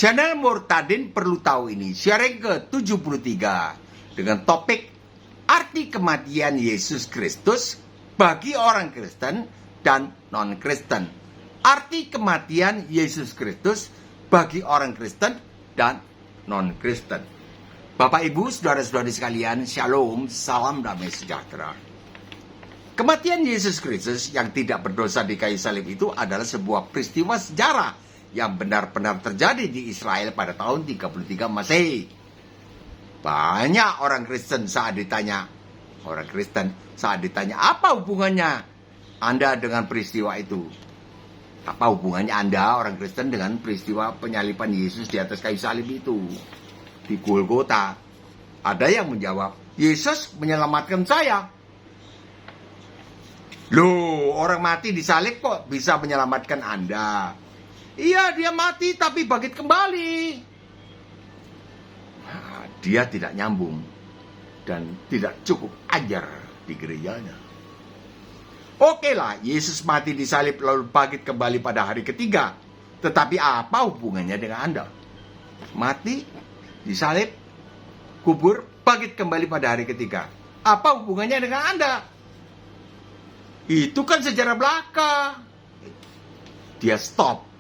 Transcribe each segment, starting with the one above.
Channel Murtadin perlu tahu ini, sharing ke-73 dengan topik arti kematian Yesus Kristus bagi orang Kristen dan non-Kristen. Arti kematian Yesus Kristus bagi orang Kristen dan non-Kristen. Bapak, Ibu, saudara-saudari sekalian, Shalom, salam damai sejahtera. Kematian Yesus Kristus yang tidak berdosa di kayu salib itu adalah sebuah peristiwa sejarah yang benar-benar terjadi di Israel pada tahun 33 Masehi. Banyak orang Kristen saat ditanya apa hubungannya Anda dengan peristiwa itu? Apa hubungannya Anda orang Kristen dengan peristiwa penyaliban Yesus di atas kayu salib itu di Golgota? Ada yang menjawab, Yesus menyelamatkan saya. Loh, orang mati di salib kok bisa menyelamatkan Anda? Iya, dia mati tapi bangkit kembali. Nah, dia tidak nyambung dan tidak cukup ajar di gerejanya. Oke lah, Yesus mati di salib lalu bangkit kembali pada hari ketiga. Tetapi apa hubungannya dengan Anda? Mati, disalib, kubur, bangkit kembali pada hari ketiga. Apa hubungannya dengan Anda? Itu kan sejarah belaka. Dia stop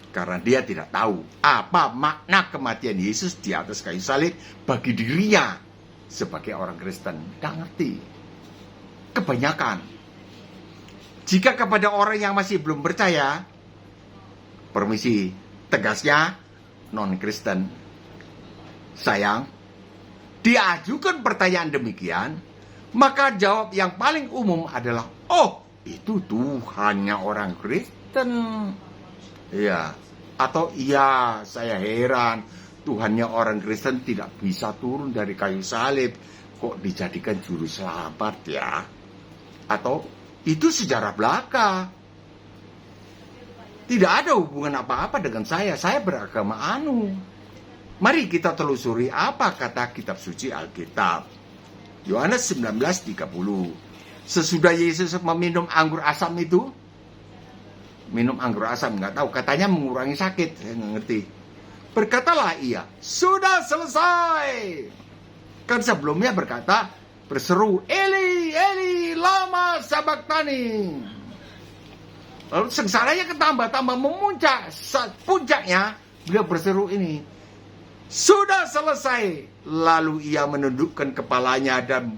karena dia tidak tahu apa makna kematian Yesus di atas kayu salib bagi dirinya sebagai orang Kristen. Tidak ngerti. Kebanyakan. Jika kepada orang yang masih belum percaya, permisi, tegasnya non-Kristen, sayang, diajukan pertanyaan demikian, maka jawab yang paling umum adalah, oh, itu Tuhannya orang Kristen. Iya, atau iya, saya heran, Tuhannya orang Kristen tidak bisa turun dari kayu salib, kok dijadikan juru selamat ya? Atau itu sejarah belaka. Tidak ada hubungan apa-apa dengan saya beragama anu. Mari kita telusuri apa kata kitab suci Alkitab. Yohanes 19:30. Sesudah Yesus meminum anggur asam itu, minum anggur asam, nggak tahu, katanya mengurangi sakit, saya nggak ngerti. Berkatalah ia, sudah selesai. Kan sebelumnya berseru, Eli, Eli, lama sabachthani. Lalu sengsaranya ketambah-tambah memuncak. Saat puncaknya, beliau berseru ini, sudah selesai. Lalu ia menundukkan kepalanya dan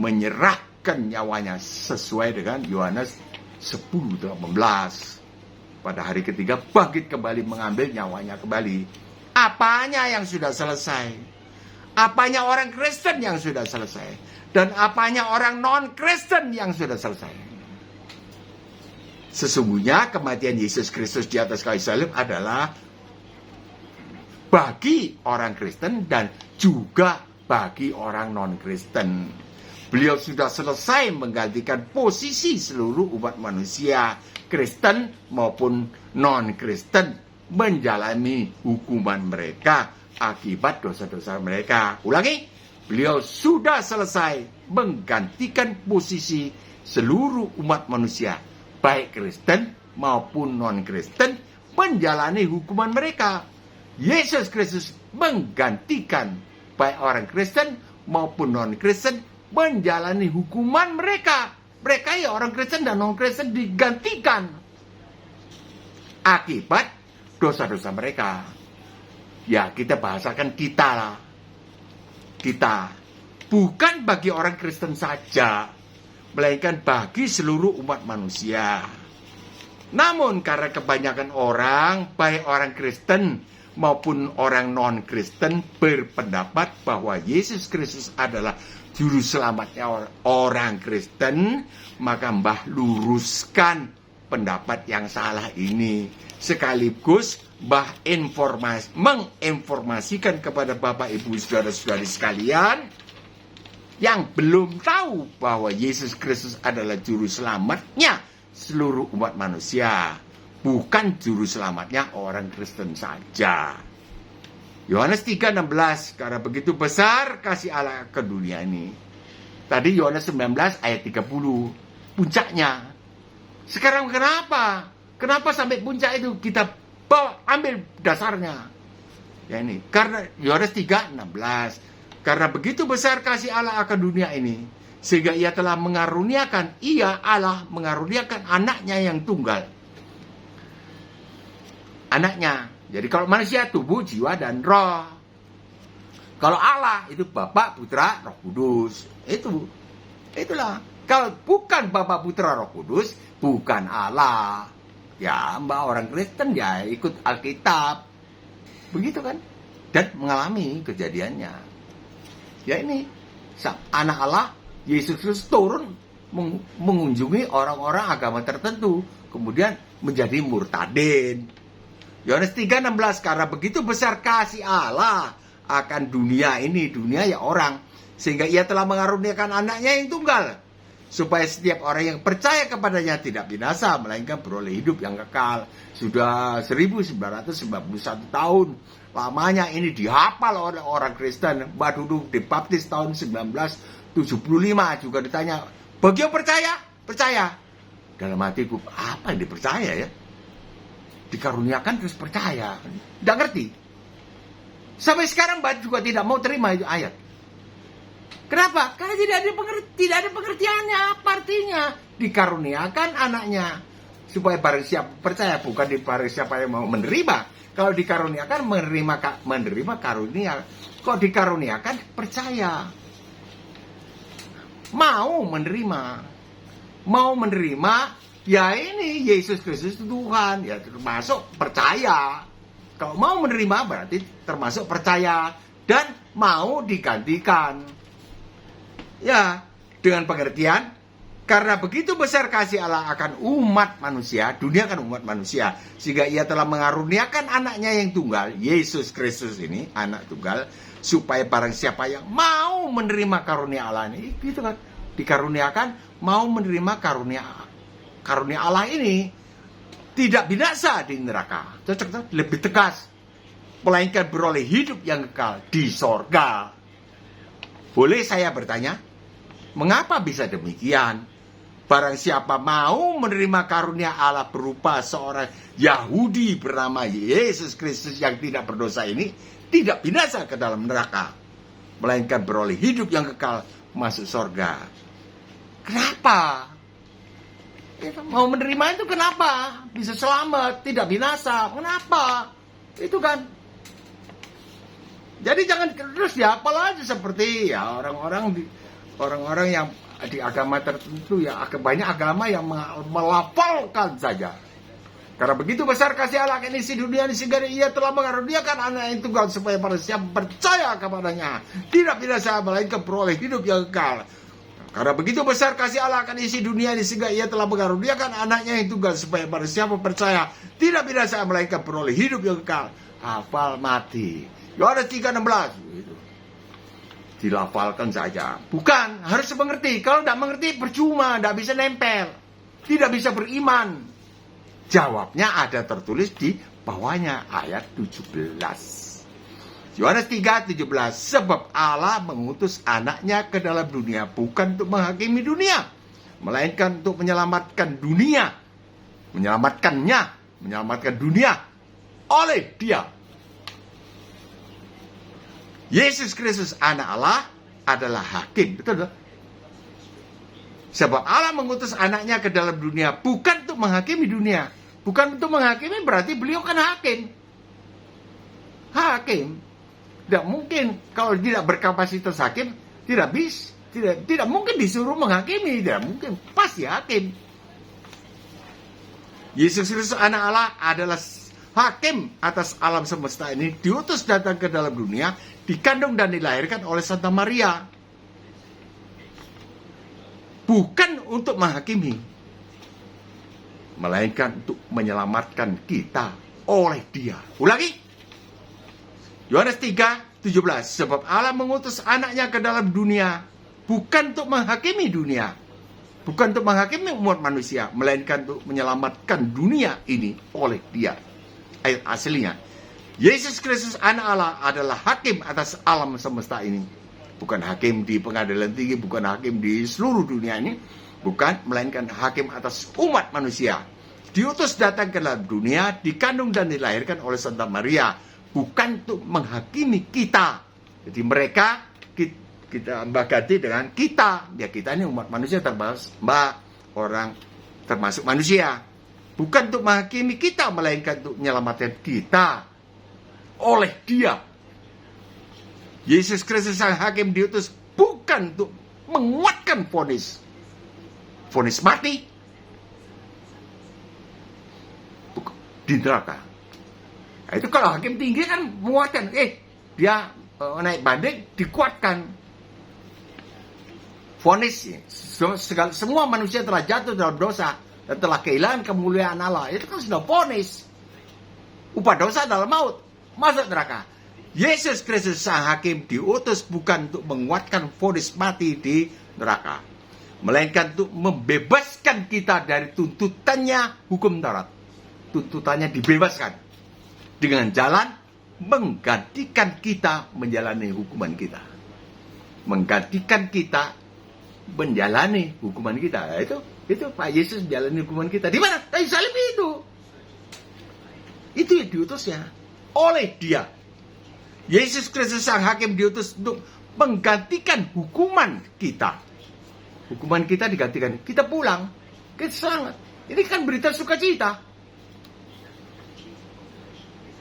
menyerahkan nyawanya sesuai dengan Yohanes 10:18. Pada hari ketiga bangkit kembali mengambil nyawanya kembali. Apanya yang sudah selesai? Apanya orang Kristen yang sudah selesai? Dan apanya orang non-Kristen yang sudah selesai? Sesungguhnya kematian Yesus Kristus di atas kayu salib adalah bagi orang Kristen dan juga bagi orang non-Kristen. Beliau sudah selesai menggantikan posisi seluruh umat manusia, Kristen maupun non-Kristen, menjalani hukuman mereka akibat dosa-dosa mereka. Ulangi, beliau sudah selesai menggantikan posisi seluruh umat manusia, baik Kristen maupun non-Kristen, menjalani hukuman mereka. Yesus Kristus menggantikan baik orang Kristen maupun non-Kristen menjalani hukuman mereka. Mereka ya orang Kristen dan non-Kristen digantikan akibat dosa-dosa mereka. Ya, kita bahasakan kita lah. Kita. Bukan bagi orang Kristen saja, melainkan bagi seluruh umat manusia. Namun karena kebanyakan orang, baik orang Kristen maupun orang non-Kristen, berpendapat bahwa Yesus Kristus adalah juru selamatnya orang Kristen, maka Mbah luruskan pendapat yang salah ini. Sekaligus Mbah menginformasikan kepada Bapak, Ibu, saudara-saudari sekalian yang belum tahu bahwa Yesus Kristus adalah juru selamatnya seluruh umat manusia, bukan juru selamatnya orang Kristen saja. Yohanes 3:16, karena begitu besar kasih Allah ke dunia ini. Tadi Yohanes 19 ayat 30, puncaknya. Sekarang kenapa? Kenapa sampai puncak itu kita bawa, ambil dasarnya? Ya ini, karena Yohanes 3:16. Karena begitu besar kasih Allah akan dunia ini, sehingga ia telah mengaruniakan, Allah mengaruniakan anaknya yang tunggal. Anaknya. Jadi kalau manusia tubuh, jiwa, dan roh. Kalau Allah itu Bapa, Putra, Roh Kudus. Itulah. Kalau bukan Bapa, Putra, Roh Kudus, bukan Allah. Ya, mbak orang Kristen ya ikut Alkitab. Begitu kan? Dan mengalami kejadiannya. Ya ini, anak Allah, Yesus Kristus turun mengunjungi orang-orang agama tertentu. Kemudian menjadi murtadin. Yohanes 3:16, karena begitu besar kasih Allah akan dunia ini, dunia ya orang, sehingga ia telah mengaruniakan anaknya yang tunggal, supaya setiap orang yang percaya kepadanya tidak binasa, melainkan beroleh hidup yang kekal. Sudah 1991 tahun lamanya ini dihafal oleh orang Kristen. Mbak Duduk dibaptis tahun 1975, juga ditanya, bagi yang percaya? Percaya. Dalam hatiku, apa yang dipercaya ya? Dikaruniakan terus percaya. Tidak ngerti. Sampai sekarang Mbak juga tidak mau terima itu ayat. Kenapa? Karena tidak ada pengertiannya. Apa artinya? Dikaruniakan anaknya. Supaya barang siapa percaya, bukan di barang siapa yang mau menerima. Kalau dikaruniakan menerima karunia. Kok dikaruniakan percaya. Mau menerima, ya ini Yesus Kristus itu Tuhan, ya termasuk percaya. Kalau mau menerima berarti termasuk percaya dan mau digantikan. Ya, dengan pengertian, karena begitu besar kasih Allah akan umat manusia, dunia kan umat manusia, sehingga ia telah mengaruniakan anaknya yang tunggal, Yesus Kristus ini, anak tunggal, supaya barang siapa yang mau menerima karunia Allah ini, gitu kan, dikaruniakan, mau menerima karunia Allah ini, tidak binasa di neraka. Cocok, lebih tegas. Melainkan beroleh hidup yang kekal di sorga. Boleh saya bertanya, mengapa bisa demikian? Barang siapa mau menerima karunia Allah berupa seorang Yahudi bernama Yesus Kristus yang tidak berdosa ini, tidak binasa ke dalam neraka, melainkan beroleh hidup yang kekal masuk sorga. Kenapa? Mau menerima itu kenapa? Bisa selamat, tidak binasa. Kenapa? Itu kan. Jadi jangan terus dihafal aja seperti ya orang-orang yang di agama tertentu ya, banyak agama yang melafalkan saja. Karena begitu besar kasih Allah akan isi dunia ini, sehingga ia telah mengaruniakan anak yang tunggal, supaya para siapa percaya kepadanya tidak binasa, melainkan beroleh hidup yang kekal. Karena begitu besar kasih Allah akan isi dunia ini, sehingga ia telah mengaruniakan anaknya yang tunggal, supaya pada siapa percaya tidak binasa, melainkan beroleh hidup yang kekal. Hafal mati. Yohanes 3:16. Dilafalkan saja. Bukan, harus mengerti. Kalau tidak mengerti percuma, tidak bisa nempel, tidak bisa beriman. Jawabnya ada tertulis di bawahnya, ayat 17. Yohanes 3:17, sebab Allah mengutus anaknya ke dalam dunia bukan untuk menghakimi dunia, melainkan untuk menyelamatkan dunia. Menyelamatkan dunia oleh Dia. Yesus Kristus anak Allah adalah hakim, betul? Sebab Allah mengutus anaknya ke dalam dunia bukan untuk menghakimi dunia. Bukan untuk menghakimi berarti beliau kan hakim. Hakim. Tidak mungkin kalau tidak berkapasitas hakim, tidak mungkin disuruh menghakimi, tidak mungkin, pasti hakim. Yesus Kristus anak Allah adalah hakim atas alam semesta ini, diutus datang ke dalam dunia, dikandung dan dilahirkan oleh Santa Maria. Bukan untuk menghakimi, melainkan untuk menyelamatkan kita oleh Dia. Ulangi. Yohanes 3:17, sebab Allah mengutus anaknya ke dalam dunia bukan untuk menghakimi dunia, bukan untuk menghakimi umat manusia, melainkan untuk menyelamatkan dunia ini oleh Dia. Ayat aslinya, Yesus Kristus anak Allah adalah hakim atas alam semesta ini. Bukan hakim di pengadilan tinggi, bukan hakim di seluruh dunia ini, bukan, melainkan hakim atas umat manusia. Diutus datang ke dalam dunia, dikandung dan dilahirkan oleh Santa Maria. bukan untuk menghakimi kita. Jadi mereka kita ganti dengan kita. Ya kita ini umat manusia termasuk manusia. Bukan untuk menghakimi kita, melainkan untuk menyelamatkan kita oleh Dia. Yesus Kristus sang hakim diutus bukan untuk menguatkan vonis mati di neraka. Nah, itu kalau hakim tinggi kan menguatkan, dia naik banding dikuatkan. Vonis, semua manusia telah jatuh dalam dosa dan telah kehilangan kemuliaan Allah. Itu kan sudah vonis. Upah dosa adalah maut, masuk neraka. Yesus Kristus sang hakim diutus bukan untuk menguatkan vonis mati di neraka, melainkan untuk membebaskan kita dari tuntutannya hukum Taurat. Tuntutannya dibebaskan dengan jalan menggantikan kita menjalani hukuman kita. Menggantikan kita menjalani hukuman kita. Nah, itu Pak Yesus menjalani hukuman kita. Di mana? Kayu salib itu. Itu yang diutusnya oleh Dia. Yesus Kristus sang hakim diutus untuk menggantikan hukuman kita. Hukuman kita digantikan. Kita pulang. Kita selamat. Ini kan berita sukacita.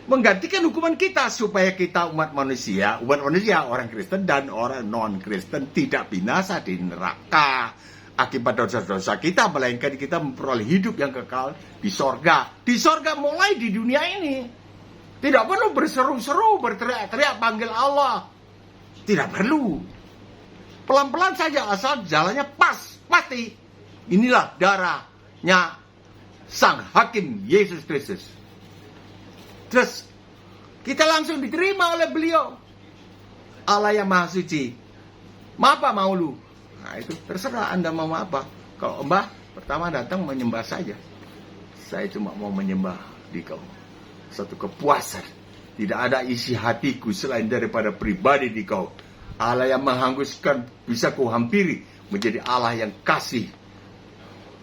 Menggantikan hukuman kita supaya kita umat manusia, orang Kristen dan orang non-Kristen tidak binasa di neraka akibat dosa-dosa kita, melainkan kita memperoleh hidup yang kekal di sorga. Di sorga mulai di dunia ini. Tidak perlu berseru-seru, berteriak-teriak panggil Allah. Tidak perlu. Pelan-pelan saja asal jalannya pasti. Inilah darahnya sang hakim Yesus Kristus. Terus kita langsung diterima oleh beliau, Allah yang Maha Suci. Apa mau lu? Nah itu terserah Anda mau apa. Kalau Mbah pertama datang menyembah saja. Saya cuma mau menyembah di kau. Satu kepuasan. Tidak ada isi hatiku selain daripada pribadi di kau. Allah yang menghanguskan bisa ku hampiri menjadi Allah yang kasih.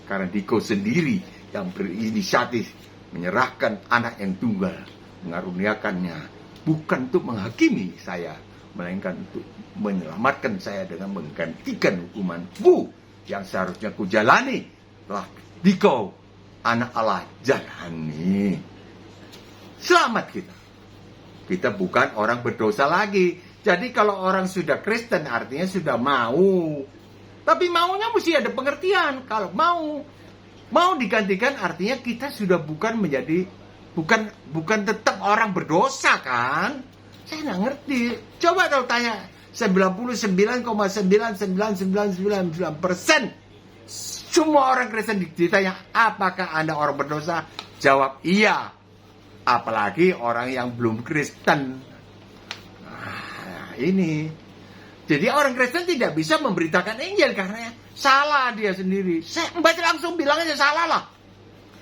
Karena di kau sendiri yang berinisiatif menyerahkan anak yang tunggal, mengaruniakannya, bukan untuk menghakimi saya, melainkan untuk menyelamatkan saya dengan menggantikan hukumanmu yang seharusnya ku jalani, telah dikau anak Allah jalani. Selamat kita. Kita bukan orang berdosa lagi. Jadi kalau orang sudah Kristen artinya sudah mau. Tapi maunya mesti ada pengertian. Kalau mau digantikan artinya kita sudah bukan tetap orang berdosa kan? Saya nggak ngerti. Coba kalau tanya 99,99999% semua orang Kristen ditanya apakah Anda orang berdosa? Jawab iya. Apalagi orang yang belum Kristen. Nah, ini. Jadi orang Kristen tidak bisa memberitakan Injil karena salah dia sendiri. Mbak langsung bilang aja salah lah.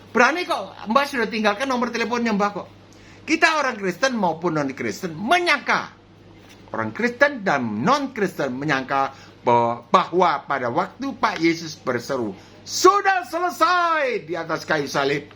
Berani kok, Mbak sudah tinggalkan nomor teleponnya Mbak kok. Kita orang Kristen maupun non-Kristen menyangka. Orang Kristen dan non-Kristen menyangka bahwa pada waktu Pak Yesus berseru, sudah selesai di atas kayu salib.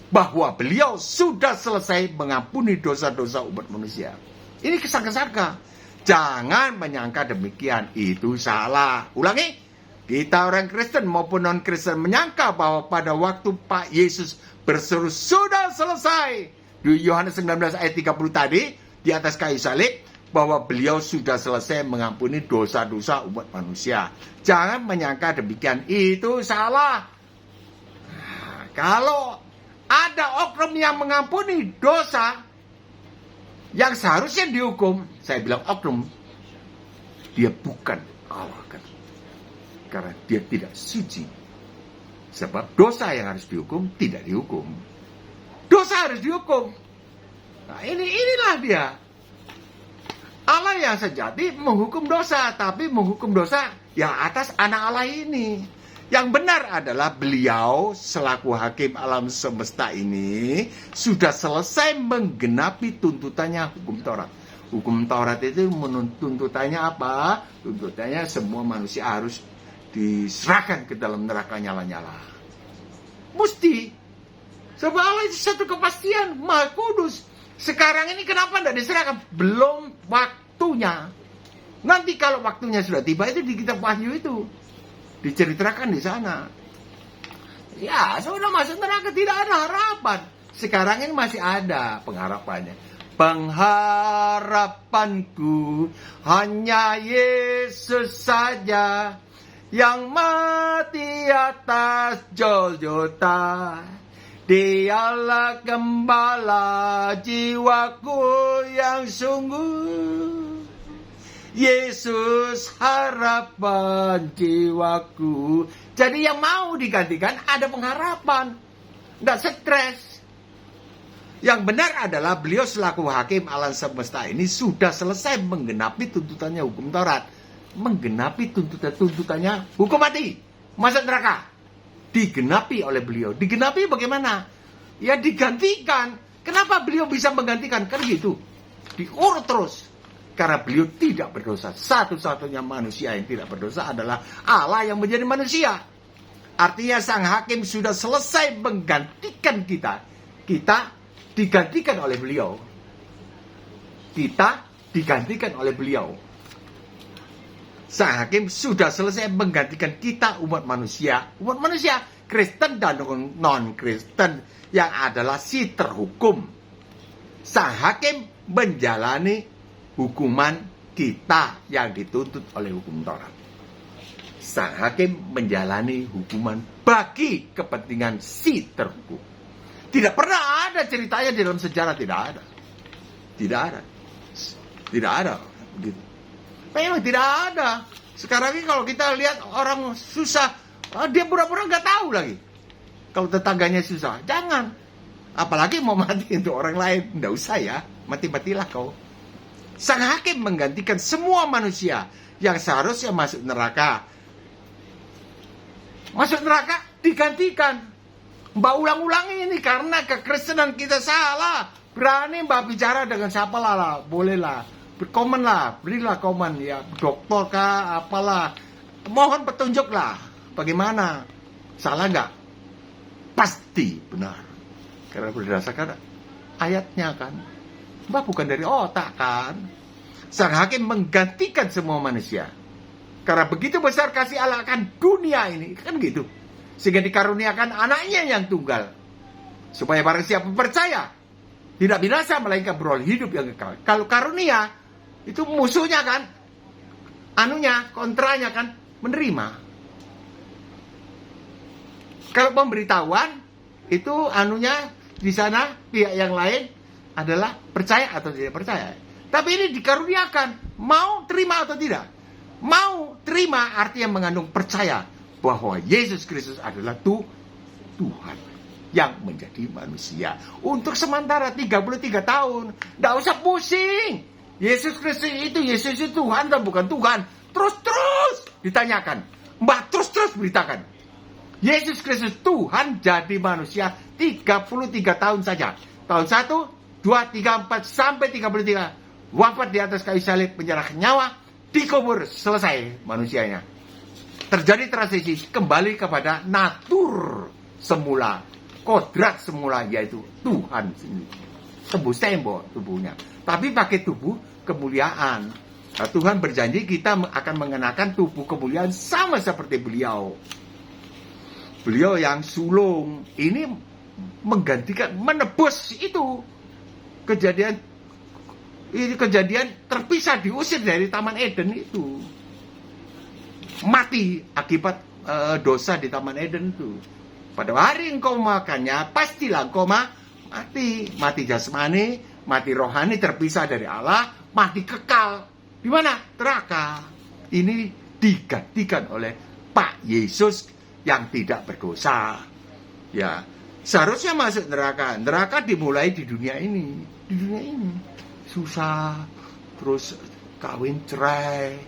Bahwa beliau sudah selesai mengampuni dosa-dosa umat manusia. Ini kesangka-sangka. Jangan menyangka demikian, itu salah. Ulangi, kita orang Kristen maupun non-Kristen menyangka bahwa pada waktu Pak Yesus berseru sudah selesai di Yohanes 19 ayat 30 tadi di atas kayu salib, bahwa beliau sudah selesai mengampuni dosa-dosa umat manusia. Jangan menyangka demikian, itu salah. Nah, kalau ada oknum yang mengampuni dosa yang seharusnya dihukum, saya bilang oknum, dia bukan Allah kan? Karena dia tidak suci. Sebab dosa yang harus dihukum tidak dihukum. Dosa harus dihukum. Nah inilah dia. Allah yang sejati menghukum dosa, tapi menghukum dosa yang atas anak Allah ini. Yang benar adalah beliau selaku hakim alam semesta ini sudah selesai menggenapi tuntutannya hukum Taurat. Hukum Taurat itu tuntutannya apa? Tuntutannya semua manusia harus diserahkan ke dalam neraka nyala-nyala. Mesti. Sebab Allah itu satu kepastian, Maha Kudus. Sekarang ini kenapa tidak diserahkan? Belum waktunya. Nanti kalau waktunya sudah tiba, itu di kitab Wahyu itu diceritakan di sana. Ya, sudah masuk neraka, tidak ada harapan. Sekarang ini masih ada pengharapannya. Pengharapanku hanya Yesus saja, yang mati atas Golgota. Dialah gembala jiwaku yang sungguh. Yesus harapan jiwaku. Jadi yang mau digantikan ada pengharapan, nggak stres. Yang benar adalah beliau selaku hakim alam semesta ini sudah selesai menggenapi tuntutannya hukum Taurat, menggenapi tuntutannya hukum mati, masuk neraka. Digenapi oleh beliau. Digenapi bagaimana? Ya digantikan. Kenapa beliau bisa menggantikan? Kan gitu. Diurut terus. Karena beliau tidak berdosa. Satu-satunya manusia yang tidak berdosa adalah Allah yang menjadi manusia. Artinya sang hakim sudah selesai menggantikan kita. Kita digantikan oleh beliau. Kita digantikan oleh beliau. Sang hakim sudah selesai menggantikan kita umat manusia. Umat manusia, Kristen dan non-Kristen, yang adalah si terhukum. Sang hakim menjalani hukuman kita yang dituntut oleh hukum Taurat. Sang hakim menjalani hukuman bagi kepentingan si terhukum. Tidak pernah ada ceritanya di dalam sejarah, tidak ada. Tidak ada. Tidak ada. Gitu. Memang tidak ada. Sekarang ini kalau kita lihat orang susah, dia pura-pura nggak tahu lagi. Kalau tetangganya susah, jangan. Apalagi mau mati untuk orang lain, nggak usah ya. Mati-matilah kau. Sang hakim menggantikan semua manusia yang seharusnya masuk neraka. Masuk neraka digantikan. Mbak ulang-ulangi ini karena kekristenan kita salah. Berani Mbak bicara dengan siapa lah, bolehlah. Berkomen lah, berilah komen ya, dokter kah, apalah. Mohon petunjuk lah. Bagaimana? Salah nggak? Pasti benar. Karena berdasarkan ayatnya kan. Mbak bukan dari otak kan. Sang hakim menggantikan semua manusia. Karena begitu besar kasih Allah akan dunia ini. Kan gitu. Sehingga dikaruniakan anaknya yang tunggal. Supaya barang siapa percaya, tidak binasa melainkan beroleh hidup yang kekal. Kalau karunia, itu musuhnya kan. Kontranya kan. Menerima. Kalau pemberitahuan, itu di sana pihak yang lain adalah percaya atau tidak percaya. Tapi ini dikaruniakan, mau terima atau tidak. Mau terima artinya mengandung percaya bahwa Yesus Kristus adalah Tuhan yang menjadi manusia. Untuk sementara 33 tahun, tidak usah pusing. Yesus Kristus itu Tuhan atau bukan Tuhan. Terus ditanyakan. Mbak terus beritakan. Yesus Kristus Tuhan jadi manusia 33 tahun saja. Tahun 1, 2, 3, 4, sampai 33. Wafat di atas kayu salib, menyerahkan nyawa, dikubur, selesai manusianya. Terjadi transisi kembali kepada natur semula, kodrat semula, yaitu Tuhan sendiri. Tembus tembok tubuhnya. Tapi pakai tubuh kemuliaan. Nah, Tuhan berjanji kita akan mengenakan tubuh kemuliaan sama seperti beliau. Beliau yang sulung ini menggantikan, menebus itu kejadian terpisah, diusir dari Taman Eden itu, mati akibat dosa di Taman Eden itu. Pada hari engkau makannya, pastilah engkau mati jasmani, mati rohani, terpisah dari Allah, mati kekal. Di mana? Neraka. Ini digantikan oleh Pak Yesus yang tidak berdosa. Ya, seharusnya masuk neraka. Neraka dimulai di dunia ini. Di dunia ini susah, terus kawin cerai.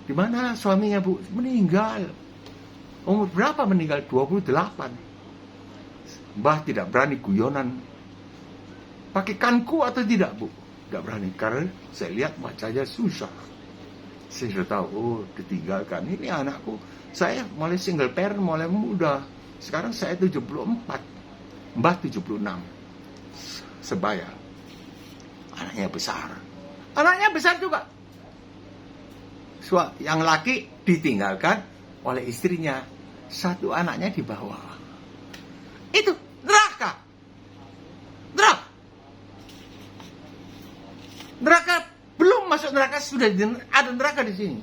Di mana suaminya, Bu? Meninggal. Umur berapa meninggal? 28. Mbah tidak berani guyonan. Pakai kanku atau tidak, Bu? Tidak berani, karena saya lihat wajahnya susah. Saya sudah tahu, oh ditinggalkan. Ini anakku, saya mulai single parent, mulai muda. Sekarang saya 74, Mbah 76. Sebaya. anaknya besar. Anaknya besar juga. Yang laki ditinggalkan oleh istrinya. Satu anaknya dibawa. Itu neraka. Neraka belum masuk neraka sudah ada neraka di sini.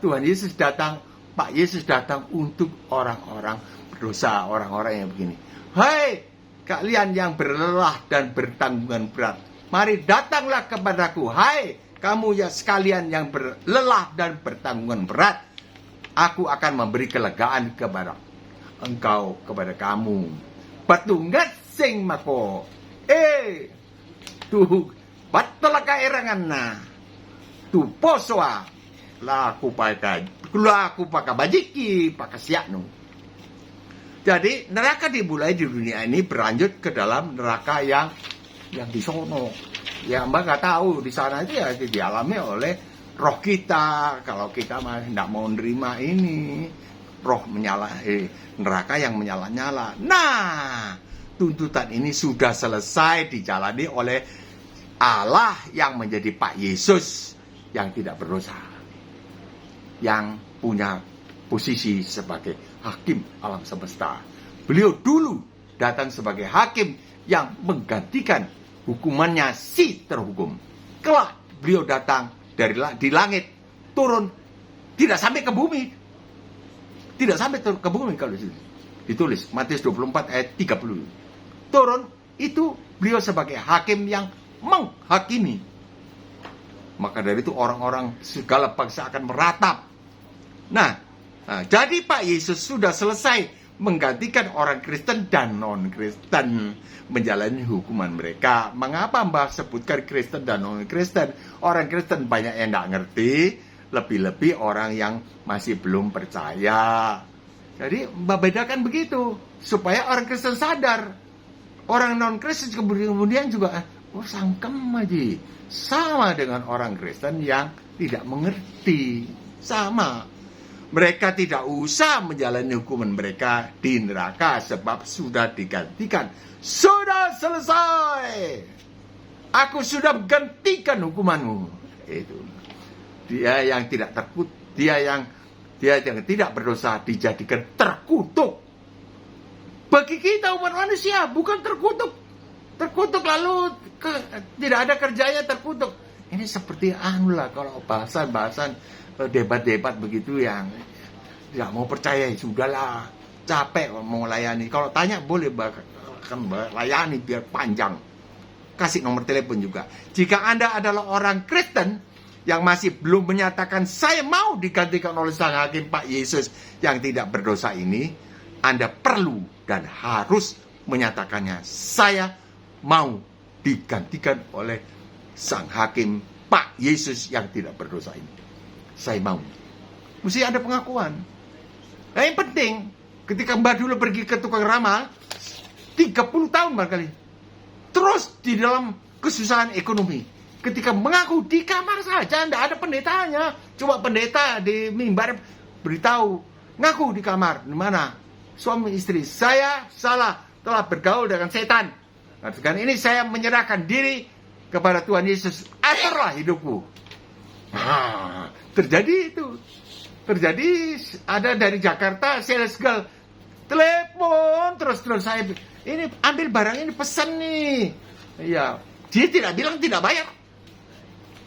Tuhan Yesus datang, Pak Yesus datang untuk orang-orang berdosa, orang-orang yang begini. Hai, kalian yang berlelah dan bertanggungan berat, mari datanglah kepadaku. Hai, kamu ya sekalian yang berlelah dan bertanggungan berat, aku akan memberi kelegaan kepada engkau, kepada kamu. Patunggat sing mako. Tuh, batalaka erangan na. Tu posoa. Laku pakai bajiki, pakai siaknu. Jadi neraka dimulai di dunia ini berlanjut ke dalam neraka yang di sono. Ya Mbak nggak tahu di sana itu ya dialami oleh roh kita. Kalau kita mah tidak mau nerima ini, roh neraka yang menyala-nyala. Nah, tuntutan ini sudah selesai dijalani oleh Allah yang menjadi Pak Yesus yang tidak berdosa, yang punya posisi sebagai hakim alam semesta. Beliau dulu datang sebagai hakim yang menggantikan hukumannya si terhukum. Kelak beliau datang di langit, turun, tidak sampai ke bumi. Tidak sampai ke bumi kalau ditulis Matius 24 ayat 30. Turun itu beliau sebagai hakim yang menghakimi. Maka dari itu orang-orang segala bangsa akan meratap. Nah, jadi Pak Yesus sudah selesai menggantikan orang Kristen dan non-Kristen menjalani hukuman mereka. Mengapa Mbah sebutkan Kristen dan non-Kristen? Orang Kristen banyak yang tidak ngerti, lebih-lebih orang yang masih belum percaya. Jadi Mbah bedakan begitu, supaya orang Kristen sadar. Orang non-Kristen kemudian juga, sangkem aja. Sama dengan orang Kristen yang tidak mengerti. Sama. Mereka tidak usah menjalani hukuman mereka di neraka sebab sudah digantikan. Sudah selesai. Aku sudah menggantikan hukumanmu. Itu. Dia yang tidak terkutuk, dia yang tidak berdosa dijadikan terkutuk. Bagi kita umat manusia bukan terkutuk. Terkutuk lalu tidak ada kerjanya terkutuk. Ini seperti kalau bahasan-bahasan debat-debat begitu yang tidak mau percaya, sudahlah, capek mau layani. Kalau tanya boleh akan layani biar panjang. Kasih nomor telepon juga. Jika Anda adalah orang Kristen yang masih belum menyatakan saya mau digantikan oleh Sang Hakim Pak Yesus yang tidak berdosa ini, Anda perlu dan harus menyatakannya. Saya mau digantikan oleh Sang Hakim Pak Yesus yang tidak berdosa ini. Saya mau. Mesti ada pengakuan. Nah, yang penting, ketika Mbak dulu pergi ke tukang ramal, 30 tahun barangkali. Terus di dalam kesusahan ekonomi. Ketika mengaku di kamar saja, tidak ada pendetanya. Cuma pendeta di mimbar beritahu, ngaku di kamar. Di mana? Suami istri, saya salah, telah bergaul dengan setan. Nah, ini saya menyerahkan diri kepada Tuhan Yesus. Aturlah hidupku. Terjadi itu. Terjadi ada dari Jakarta sales girl telepon terus saya ini ambil barang ini, pesan nih. Iya, dia tidak bilang tidak bayar.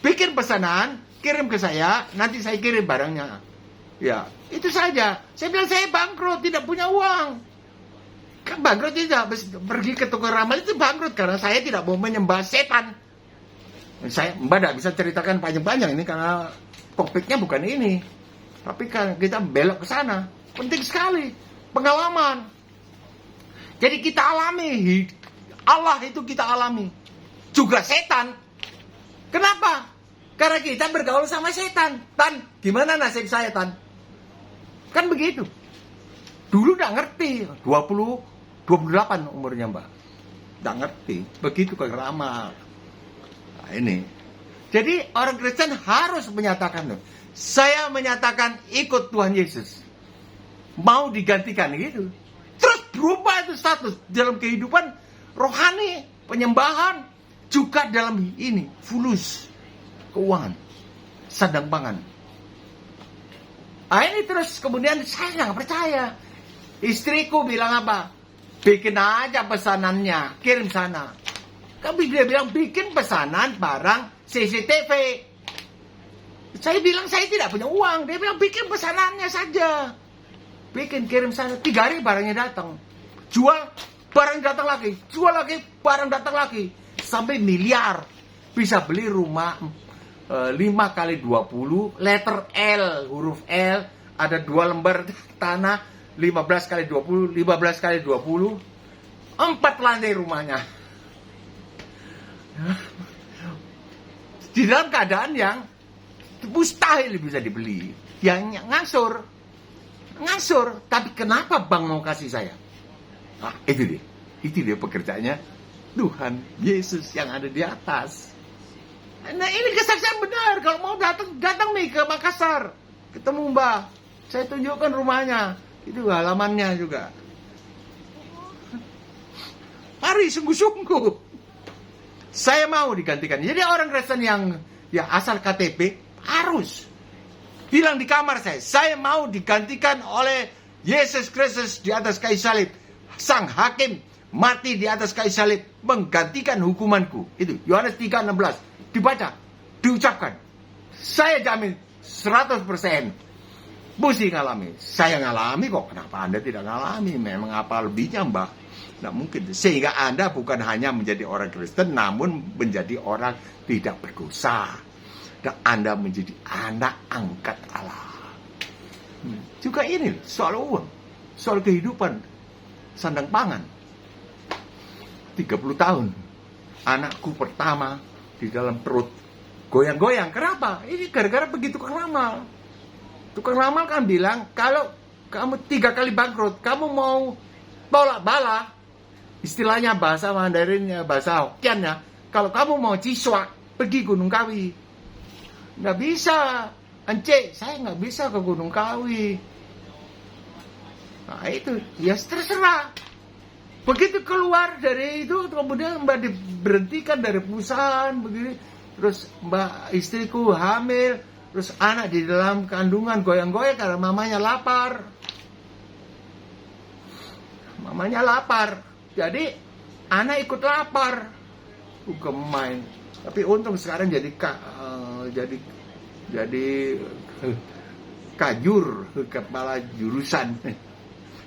Bikin pesanan, kirim ke saya, nanti saya kirim barangnya. Ya, itu saja. Saya bilang saya bangkrut, tidak punya uang. Kan bangkrut tidak, pergi ke tukang ramal itu bangkrut karena saya tidak mau menyembah setan. Mbak tidak bisa ceritakan panjang-panjang ini karena topiknya bukan ini. Tapi kan kita belok ke sana. Penting sekali. Pengalaman. Jadi kita alami. Allah itu kita alami. Juga setan. Kenapa? Karena kita bergaul sama setan. Tan, gimana nasib saya, Tan? Kan begitu. Dulu tidak ngerti. 28 umurnya, Mbak. Tidak ngerti. Begitu ke ramal. Nah, ini. Jadi orang Kristen harus menyatakan, saya menyatakan ikut Tuhan Yesus. Mau digantikan gitu. Terus berubah itu status dalam kehidupan rohani, penyembahan. juga dalam ini, fulus, keuangan, sandang pangan. Nah, ini terus kemudian saya nggak percaya. Istriku bilang apa? Bikin aja pesanannya, kirim sana. Tapi dia bilang bikin pesanan barang CCTV. Saya bilang saya tidak punya uang. Dia bilang bikin pesanannya saja. Bikin, kirim sana. 3 hari barangnya datang. Jual, barang datang lagi. Jual lagi, barang datang lagi. Sampai miliar. Bisa beli rumah 5 kali 20, letter L, huruf L. Ada 2 lembar tanah, 15 kali 20, 15 kali 20. 4 lantai rumahnya. Di dalam keadaan yang mustahil bisa dibeli. Yang ngangsur. Tapi kenapa bank mau kasih saya? Nah, itu dia pekerjaannya Tuhan Yesus yang ada di atas. Nah, ini kesaksian benar. Kalau mau datang nih ke Makassar, ketemu Mbak, saya tunjukkan rumahnya, itu halamannya juga. Mari sungguh-sungguh. Saya mau digantikan. Jadi orang Kristen yang asal KTP harus bilang di kamar saya mau digantikan oleh Yesus Kristus di atas kayu salib. Sang hakim mati di atas kayu salib menggantikan hukumanku. Itu Yohanes 3:16. Dibaca, diucapkan. Saya jamin 100%. Mesti ngalami. Saya ngalami kok. Kenapa Anda tidak ngalami? Memang apa lebihnya, Mbak? Tidak mungkin. Sehingga Anda bukan hanya menjadi orang Kristen, namun menjadi orang tidak berdosa. Dan Anda menjadi anak angkat Allah. Juga ini soal uang, soal kehidupan, sandang pangan. 30 tahun, anakku pertama di dalam perut goyang-goyang. Kenapa? Ini gara-gara begitu tukang ramal. Tukang ramal kan bilang, kalau kamu 3 kali bangkrut, kamu mau tolak bala, istilahnya bahasa Mandarinnya, bahasa Hokkiannya, kalau kamu mau ciswak, pergi Gunung Kawi. Nggak bisa, Ence, saya nggak bisa ke Gunung Kawi. Nah itu, ya terserah. Begitu keluar dari itu, kemudian Mbak diberhentikan dari perusahaan, begini. Terus Mbak istriku hamil, terus anak di dalam kandungan goyang-goyang karena mamanya lapar. Mamanya lapar, jadi anak ikut lapar. Main. Tapi untung sekarang jadi kajur kepala jurusan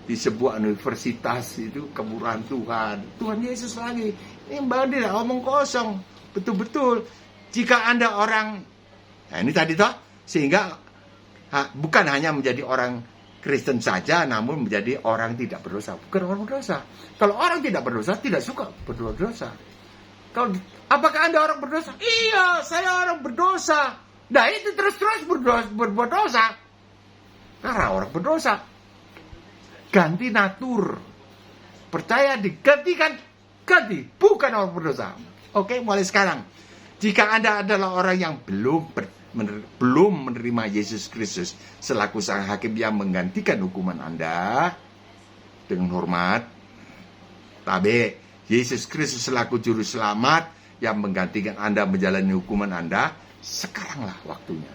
di sebuah universitas. Itu kemurahan Tuhan Yesus lagi. Ini Mbak tidak ngomong kosong, betul-betul. Jika Anda orang, nah ini tadi toh, sehingga bukan hanya menjadi orang Kristen saja, namun menjadi orang tidak berdosa. Bukan orang berdosa. Kalau orang tidak berdosa, tidak suka berbuat dosa. Kalau apakah Anda orang berdosa? Iya, saya orang berdosa. Nah itu terus-terus berbuat dosa. Karena orang berdosa. Ganti natur. Percaya digantikan, ganti. Bukan orang berdosa. Oke, mulai sekarang. Jika Anda adalah orang yang belum menerima Yesus Kristus selaku sang hakim yang menggantikan hukuman Anda, dengan hormat, tabe, Yesus Kristus selaku juru selamat yang menggantikan Anda menjalani hukuman Anda, sekaranglah waktunya.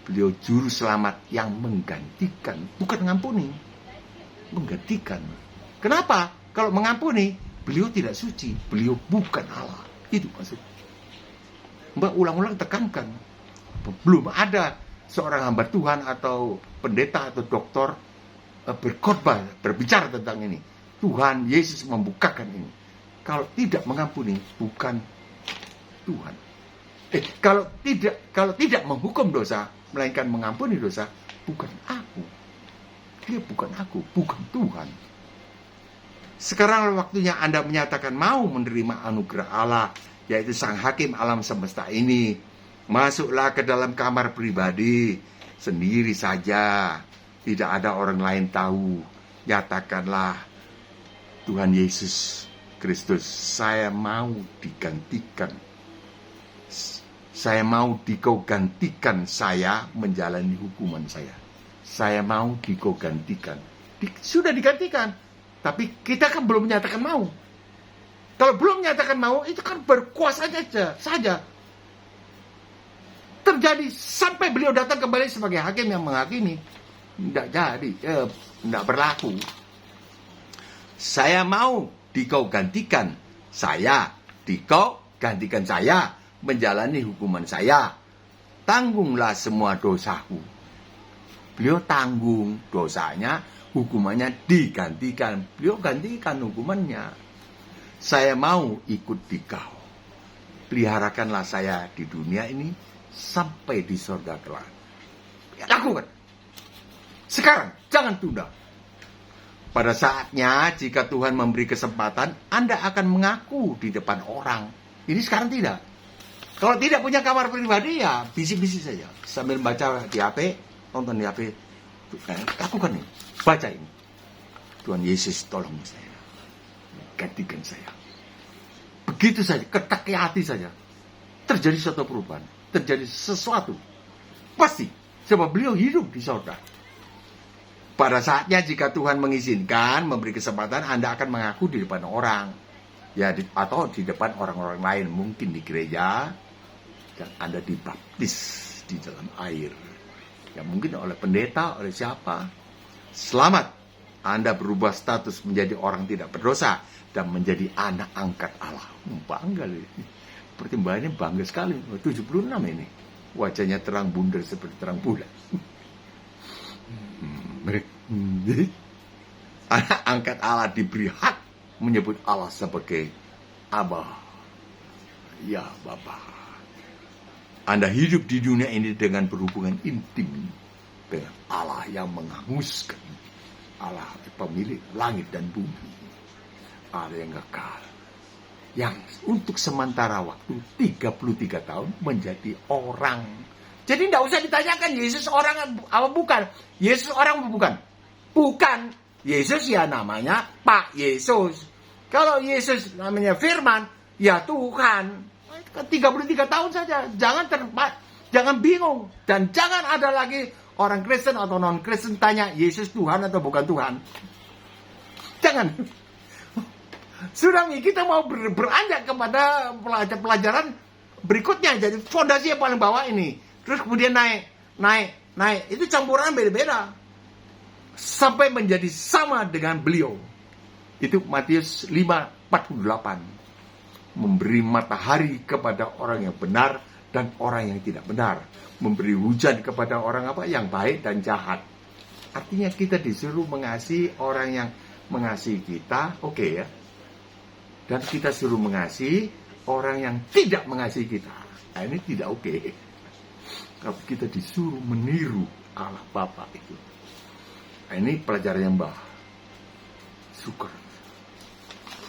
Beliau juru selamat yang menggantikan, bukan mengampuni, menggantikan. Kenapa? Kalau mengampuni, beliau tidak suci, beliau bukan Allah. Itu maksud. Mbak ulang-ulang tekankan, belum ada seorang hamba Tuhan atau pendeta atau doktor berkhotbah, berbicara tentang ini. Tuhan Yesus membukakan ini. Kalau tidak mengampuni, bukan Tuhan. Kalau tidak menghukum dosa, melainkan mengampuni dosa, bukan aku. Dia bukan aku, bukan Tuhan. Sekarang waktunya Anda menyatakan mau menerima anugerah Allah, yaitu sang hakim alam semesta ini. Masuklah ke dalam kamar pribadi, sendiri saja. Tidak ada orang lain tahu. Nyatakanlah, Tuhan Yesus Kristus, saya mau digantikan. Saya mau dikau gantikan saya menjalani hukuman saya. Saya mau dikau gantikan. Sudah digantikan. Tapi kita kan belum menyatakan mau. Kalau belum nyatakan mau, itu kan berkuasa saja. Terjadi sampai beliau datang kembali sebagai hakim yang menghakimi. Tidak jadi, tidak berlaku. Saya mau dikau gantikan saya, dikau gantikan saya, menjalani hukuman saya. Tanggunglah semua dosaku. Beliau tanggung dosanya, hukumannya digantikan. Beliau gantikan hukumannya. Saya mau ikut dikau. Peliharakanlah saya di dunia ini sampai di surga kelak. Ya, lakukan. Sekarang, jangan tunda. Pada saatnya, jika Tuhan memberi kesempatan, Anda akan mengaku di depan orang. Ini sekarang tidak. Kalau tidak punya kamar pribadi, ya bisik-bisik saja. Sambil baca di HP, tonton di HP. Lakukan ini. Baca ini. Tuhan Yesus, tolong saya. Gantikan saya. Begitu saja, ketak ke hati saja. Terjadi suatu perubahan. Terjadi sesuatu. Pasti. Sebab beliau hidup di surga. Pada saatnya jika Tuhan mengizinkan, memberi kesempatan, Anda akan mengaku di depan orang. Ya, atau di depan orang-orang lain. Mungkin di gereja. Dan Anda dibaptis di dalam air. Ya, mungkin oleh pendeta, oleh siapa. Selamat. Anda berubah status menjadi orang tidak berdosa. Dan menjadi anak angkat Allah. Bangga loh. Pertimbangannya bangga sekali. 76 ini. Wajahnya terang bundar seperti terang bulan. Anak angkat Allah diberi hak menyebut Allah sebagai Abah. Ya Bapa. Anda hidup di dunia ini dengan berhubungan intim dengan Allah yang menghanguskan. Allah pemilik langit dan bumi. Allah yang kekal. Yang untuk sementara waktu 33 tahun menjadi orang. Jadi tidak usah ditanyakan Yesus orang apa bukan. Yesus orang apa bukan? Bukan. Yesus ya namanya Pak Yesus. Kalau Yesus namanya Firman, ya Tuhan. 33 tahun saja. Jangan bingung. Dan jangan ada lagi orang Kristen atau non-Kristen tanya Yesus Tuhan atau bukan Tuhan. Jangan. Sudah kita mau beranjak kepada pelajaran berikutnya. Jadi fondasi yang paling bawah ini. Terus kemudian naik. Itu campuran beda-beda. Sampai menjadi sama dengan beliau. Itu Matius 5:48. Memberi matahari kepada orang yang benar dan orang yang tidak benar. Memberi hujan kepada orang apa yang baik dan jahat. Artinya kita disuruh mengasihi orang yang mengasihi kita. Oke ya. Dan kita suruh mengasihi orang yang tidak mengasihi kita. Nah, ini tidak oke. Kalau kita disuruh meniru Allah Bapa itu. Nah, ini pelajaran yang syukur.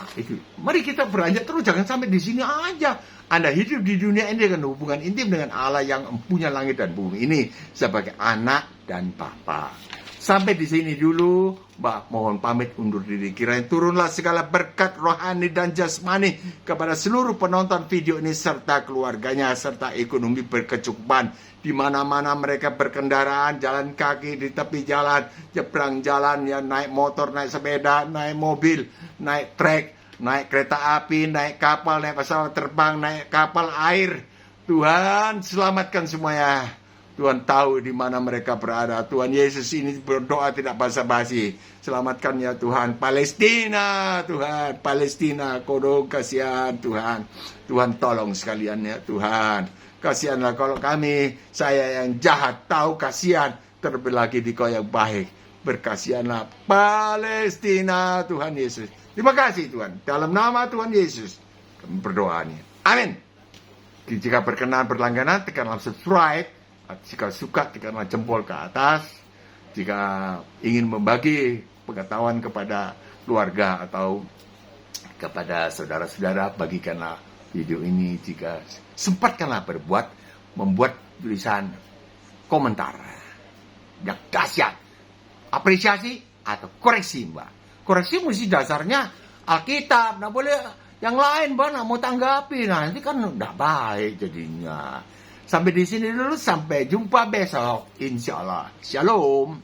Nah, itu. Mari kita beranjak terus, jangan sampai di sini aja. Anda hidup di dunia ini dengan hubungan intim dengan Allah yang punya langit dan bumi ini sebagai anak dan Bapa. Sampai di sini dulu, Mbak mohon pamit undur diri. Kiranya turunlah segala berkat rohani dan jasmani kepada seluruh penonton video ini serta keluarganya, serta ekonomi berkecukupan. Di mana-mana mereka berkendaraan, jalan kaki di tepi jalan, nyebrang jalan, ya naik motor, naik sepeda, naik mobil, naik trek, naik kereta api, naik kapal, naik pesawat terbang, naik kapal air. Tuhan selamatkan semuanya. Tuhan tahu di mana mereka berada. Tuhan Yesus ini berdoa tidak basa-basi. Selamatkan ya Tuhan. Palestina, Tuhan. Palestina, kodok, kasihan Tuhan. Tuhan tolong sekalian ya Tuhan. Kasihanlah kalau kami, saya yang jahat, tahu kasihan. Terlebih lagi di kau yang baik. Berkasihanlah Palestina, Tuhan Yesus. Terima kasih Tuhan. Dalam nama Tuhan Yesus, kami berdoanya. Amin. Jika berkenan berlangganan, tekanlah subscribe. Jika suka, tekanlah jempol ke atas. Jika ingin membagi pengetahuan kepada keluarga atau kepada saudara-saudara, bagikanlah video ini. Jika sempatkanlah membuat tulisan komentar yang dahsyat, apresiasi atau koreksi, Mbak. Koreksi mesti dasarnya Alkitab, nggak boleh yang lain, Mbak, nggak mau tanggapi. Nah, nanti kan nggak baik jadinya. Sampai di sini dulu, sampai jumpa besok. Insya Allah. Shalom.